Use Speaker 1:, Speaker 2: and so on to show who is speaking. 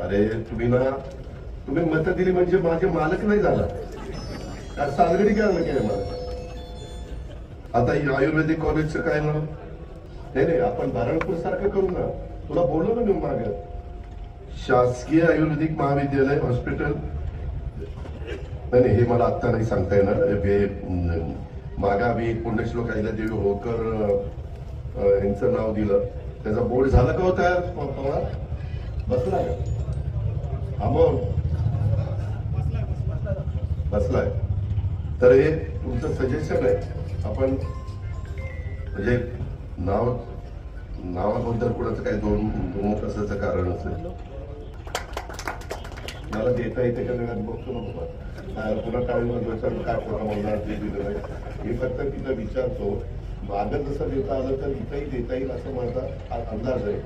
Speaker 1: अरे तुम्ही मत दिली म्हणजे माझे मालक नाही झाला, सालगडी काय केलं मला. आता ही आयुर्वेदिक कॉलेजचं काय नाव? नाही आपण बारणपूर सारखं करू ना. तुला बोललो ना मी माग, शासकीय आयुर्वेदिक महाविद्यालय हॉस्पिटल. नाही हे मला आत्ता नाही सांगता येणार. मागा मी पुण्यश्लोक अहिल्यादेवी होळकर यांचं नाव दिलं, त्याचा बोर्ड झाला का हो तयार? पवार बसलाय का? अमोल बसलाय. तर हे तुमचं सजेशन आहे. आपण म्हणजे नावाबद्दल कुणाचं काही दोन कसाचं कारण असेल मला देता येते का नाही बघतो ना बाबा. पुन्हा काय काय खोटा बोलणार ते दिलं नाही. मी फक्त तिला विचारतो, मागं जसं देता आलं तर इथंही देता येईल असं माझा अंदाज आहे.